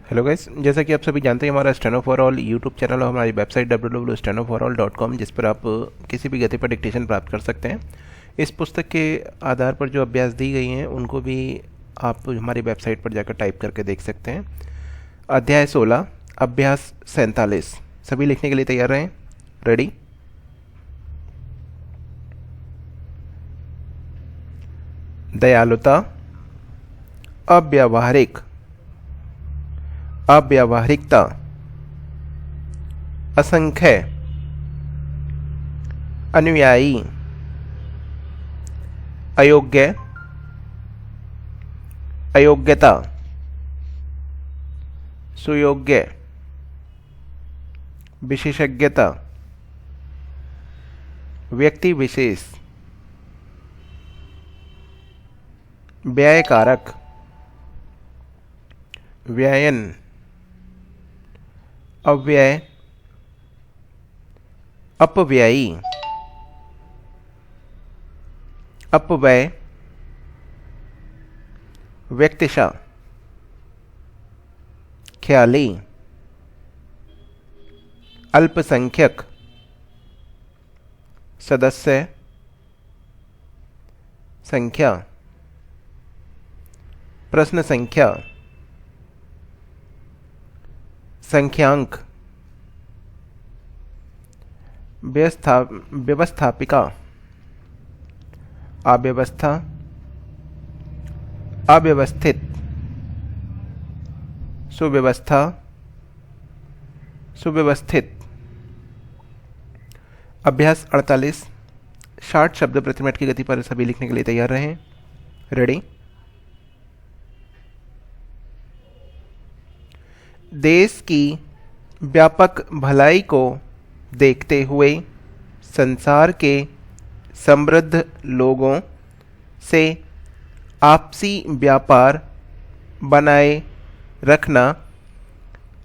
Hello guys, जैसा कि आप सभी जानते हैं हमारा steno for all YouTube channel और हमारी वेबसाइट www.stenoforall.com, जिस पर आप किसी भी गति पर डिक्टेशन प्राप्त कर सकते हैं। इस पुस्तक के आधार पर जो अभ्यास दी गई हैं उनको भी आप हमारी वेबसाइट पर जाकर टाइप करके देख सकते हैं। अध्याय 16, अभ्यास 47। सभी लिखने के लिए तैयार रहें। रेडी? दयालुता, अव्यावहारिक, अव्यावहारिकता, असंख्य, अनुयायी, अयोग्य, अयोग्यता, सुयोग्य, विशेषज्ञता, व्यक्ति विशेष, व्ययकारक, व्ययन, अव्यय, अपव्ययी, अपव्यय, व्यक्तिशः, ख्याली, अल्पसंख्यक, सदस्य, संख्या, प्रश्न संख्या, संख्यांक, व्यवस्थापिका, अव्यवस्था, अव्यवस्थित, सुव्यवस्था, सुव्यवस्थित। अभ्यास 48, 60 शब्द प्रति मिनट की गति पर सभी लिखने के लिए तैयार रहें। रेडी? देश की व्यापक भलाई को देखते हुए संसार के समृद्ध लोगों से आपसी व्यापार बनाए रखना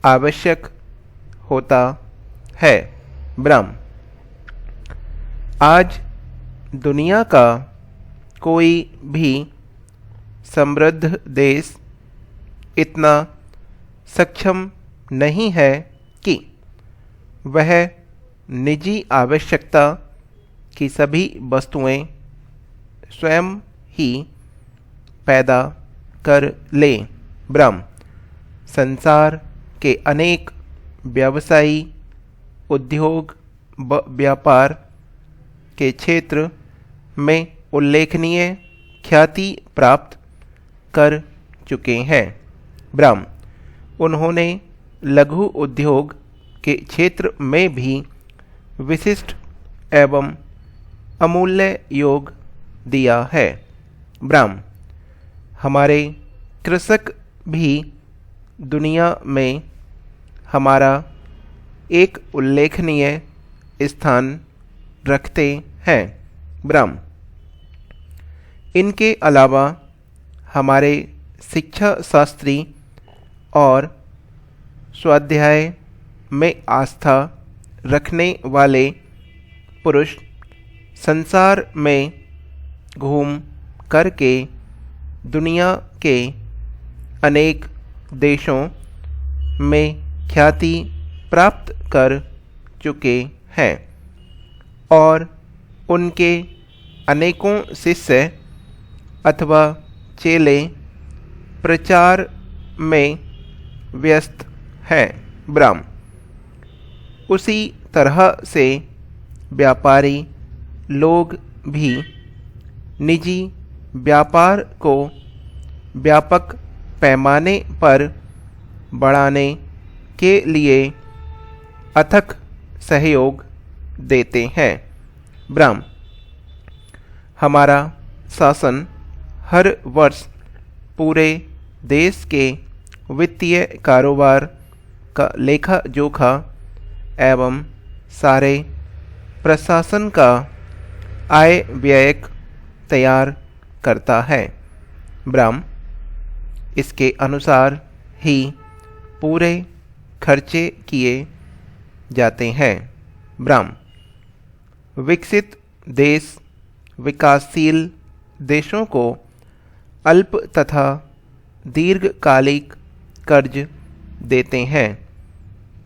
आवश्यक होता है। ब्रह्म, आज दुनिया का कोई भी समृद्ध देश इतना सक्षम नहीं है कि वह निजी आवश्यकता की सभी वस्तुएं स्वयं ही पैदा कर ले। ब्रह्म, संसार के अनेक व्यवसायी उद्योग व्यापार के क्षेत्र में उल्लेखनीय ख्याति प्राप्त कर चुके हैं। ब्रह्म, उन्होंने लघु उद्योग के क्षेत्र में भी विशिष्ट एवं अमूल्य योग दिया है। ब्रह्म, हमारे कृषक भी दुनिया में हमारा एक उल्लेखनीय स्थान रखते हैं। ब्रह्म, इनके अलावा हमारे शिक्षा शास्त्री और स्वाध्याय में आस्था रखने वाले पुरुष संसार में घूम करके दुनिया के अनेक देशों में ख्याति प्राप्त कर चुके हैं और उनके अनेकों शिष्य अथवा चेले प्रचार में व्यस्त हैं। ब्रह्म, उसी तरह से व्यापारी लोग भी निजी व्यापार को व्यापक पैमाने पर बढ़ाने के लिए अथक सहयोग देते हैं। ब्रह्म, हमारा शासन हर वर्ष पूरे देश के वित्तीय कारोबार का लेखा जोखा एवं सारे प्रशासन का आय व्यय तैयार करता है। ब्रह्म, इसके अनुसार ही पूरे खर्चे किए जाते हैं। ब्रह्म, विकसित देश विकासशील देशों को अल्प तथा दीर्घकालिक कर्ज देते हैं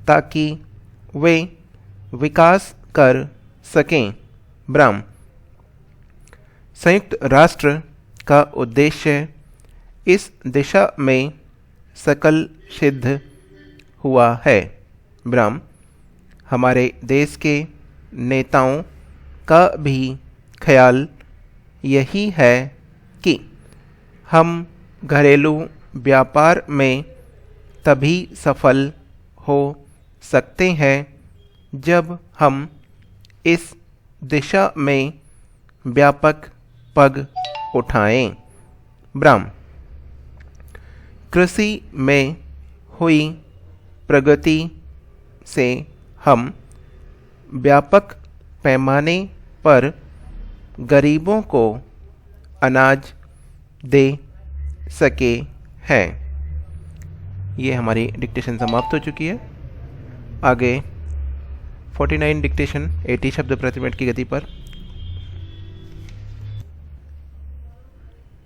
ताकि वे विकास कर सकें। ब्राह्म संयुक्त राष्ट्र का उद्देश्य इस दिशा में सकल सिद्ध हुआ है। ब्राह्म हमारे देश के नेताओं का भी ख्याल यही है कि हम घरेलू व्यापार में तभी सफल हो सकते हैं जब हम इस दिशा में व्यापक पग उठाएं। ब्राह्म कृषि में हुई प्रगति से हम व्यापक पैमाने पर गरीबों को अनाज दे सके हैं। ये हमारी डिक्टेशन समाप्त हो चुकी है। आगे 49 डिक्टेशन 80 शब्द प्रति मिनट की गति पर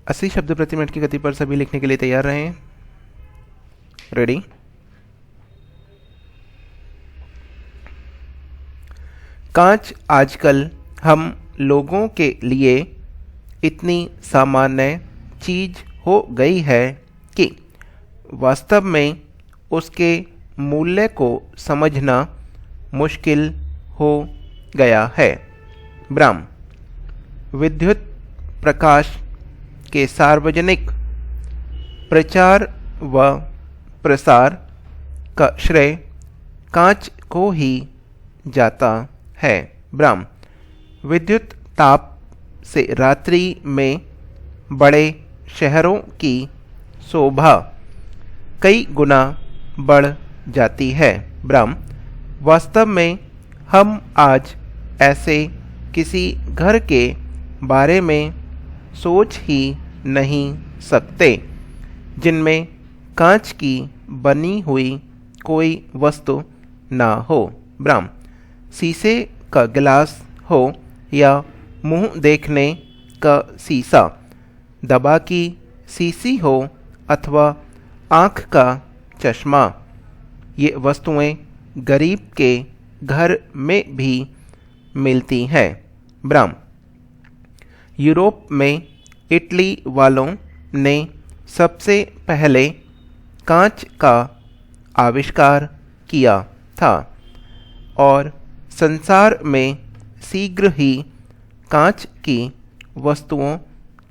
80 शब्द प्रति मिनट की गति पर सभी लिखने के लिए तैयार रहें। रेडी। कांच आजकल हम लोगों के लिए इतनी सामान्य चीज हो गई है कि वास्तव में उसके मूल्य को समझना मुश्किल हो गया है। ब्राह्म विद्युत प्रकाश के सार्वजनिक प्रचार व प्रसार का श्रेय कांच को ही जाता है। ब्राह्म विद्युत ताप से रात्रि में बड़े शहरों की शोभा कई गुना बढ़ जाती है। ब्राह्म वास्तव में हम आज ऐसे किसी घर के बारे में सोच ही नहीं सकते जिनमें कांच की बनी हुई कोई वस्तु ना हो। ब्राह्म शीशे का गिलास हो या मुंह देखने का शीशा, दवा की शीशी हो अथवा आँख का चश्मा, ये वस्तुएं गरीब के घर में भी मिलती हैं। ब्राह्म यूरोप में इटली वालों ने सबसे पहले कांच का आविष्कार किया था और संसार में शीघ्र ही कांच की वस्तुओं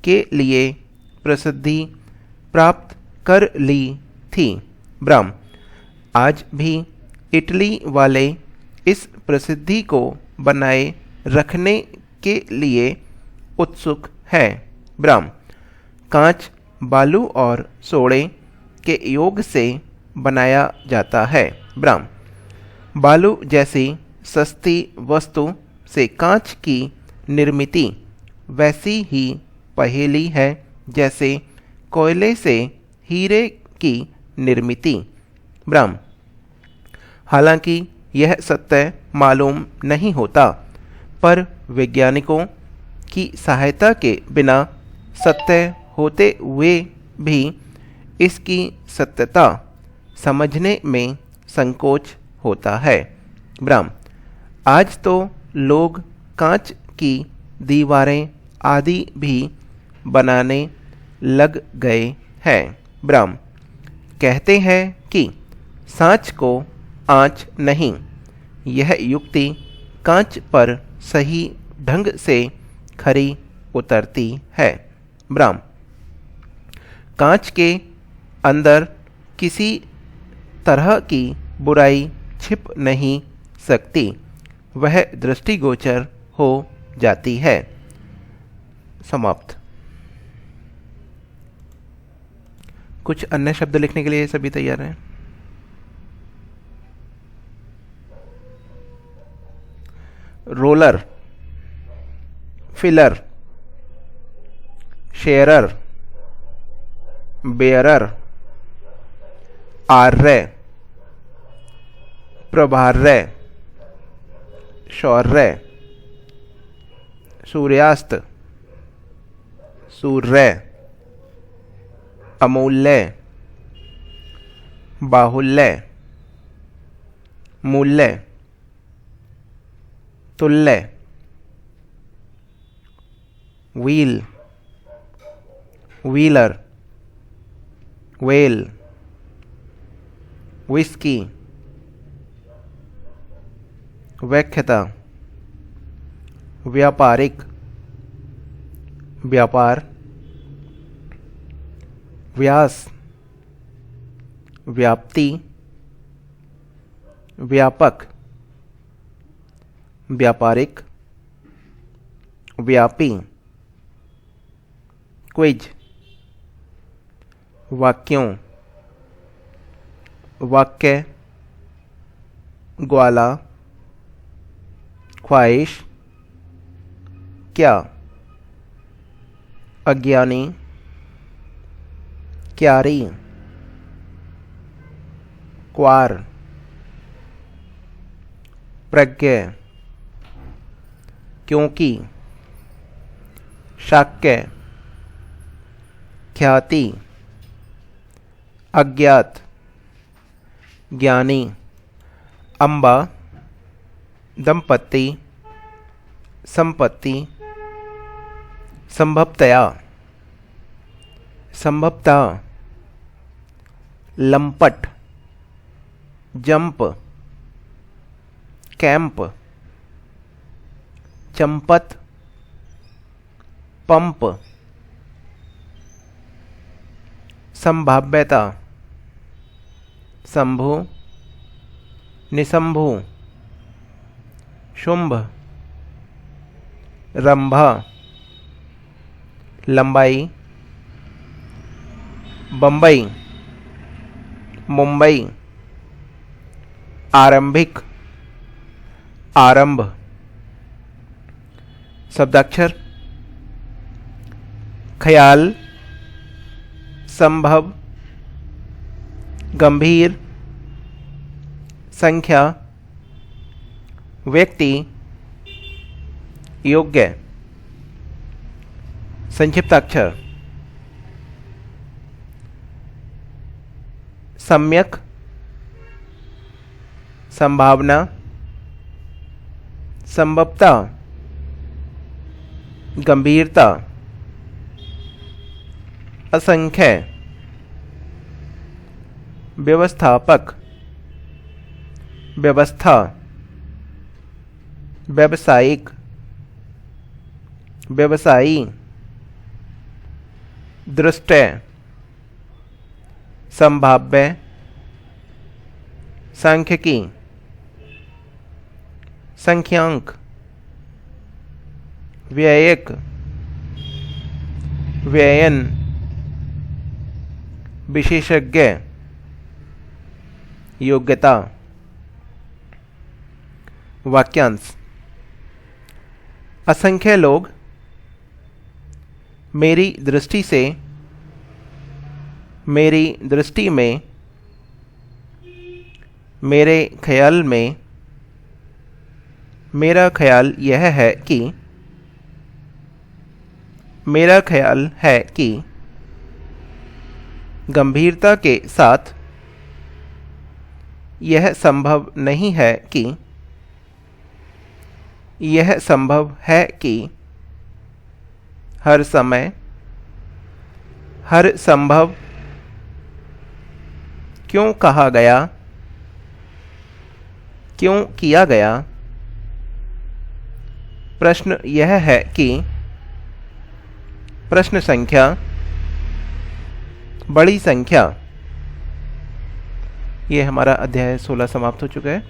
के लिए प्रसिद्धि प्राप्त कर ली थी। ब्राह्म आज भी इटली वाले इस प्रसिद्धि को बनाए रखने के लिए उत्सुक हैं। ब्राह्म कांच बालू और सोडे के योग से बनाया जाता है। ब्राह्म बालू जैसी सस्ती वस्तु से कांच की निर्मिति वैसी ही पहेली है जैसे कोयले से हीरे की निर्मिति। ब्राह्म हालांकि यह सत्य मालूम नहीं होता, पर वैज्ञानिकों की सहायता के बिना सत्य होते हुए भी इसकी सत्यता समझने में संकोच होता है। ब्राह्म आज तो लोग कांच की दीवारें आदि भी बनाने लग गए हैं। ब्राह्म कहते हैं कि सांच को आँच नहीं। यह युक्ति कांच पर सही ढंग से खरी उतरती है। ब्राह्म कांच के अंदर किसी तरह की बुराई छिप नहीं सकती, वह दृष्टिगोचर हो जाती है। समाप्त। कुछ अन्य शब्द लिखने के लिए सभी तैयार हैं। रोलर, फिलर, शेयरर, बेयरर, आर्य, प्रभार्य, शौर्य, सूर्यास्त, सूर्य, अमूल्य, बाहुल्य, मूल्य, तुल्य, व्हील, व्हीलर, वेल, विस्की, व्याख्यता, व्यापारिक, व्यापार, व्यास, व्याप्ति, व्यापक, व्यापारिक, व्यापी, क्विज, वाक्यों, वाक्य, ग्वाला, ख्वाहिश, क्या, अज्ञानी, क्यारी, क्वार, प्रज्ञ, क्योंकि, शाक्य, ख्याति, अज्ञात, ज्ञानी, अम्बा, दंपत्ति, संपत्ति, संभवतया, संभवतः, लंपट, जंप, कैंप, चंपत, पंप, संभाव्यता, शंभु, निशंभु, शुंभ, रंभा, लंबाई, बंबई, मुंबई, आरंभिक, आरंभ, शब्दाक्षर, ख्याल, संभव, गंभीर, संख्या, व्यक्ति, योग्य, संक्षिप्ताक्षर, सम्यक, संभावना, संभवता, गंभीरता, असंख्य, व्यवस्थापक, व्यवस्था, व्यावसायिक, व्यवसायी, दृष्टय, संभाव्य, सांख्यिकी, संख्यांक, व्ययक, व्ययन, विशेषज्ञ, योग्यता, वाक्यांश, असंख्य लोग मेरी दृष्टि से, मेरी दृष्टि में, मेरे ख्याल में, मेरा ख्याल यह है कि, मेरा ख्याल है कि, गंभीरता के साथ, यह संभव नहीं है कि, यह संभव है कि, हर समय, हर संभव, क्यों कहा गया, क्यों किया गया, प्रश्न यह है कि, प्रश्न संख्या, बड़ी संख्या। ये हमारा अध्याय 16 समाप्त हो चुका है।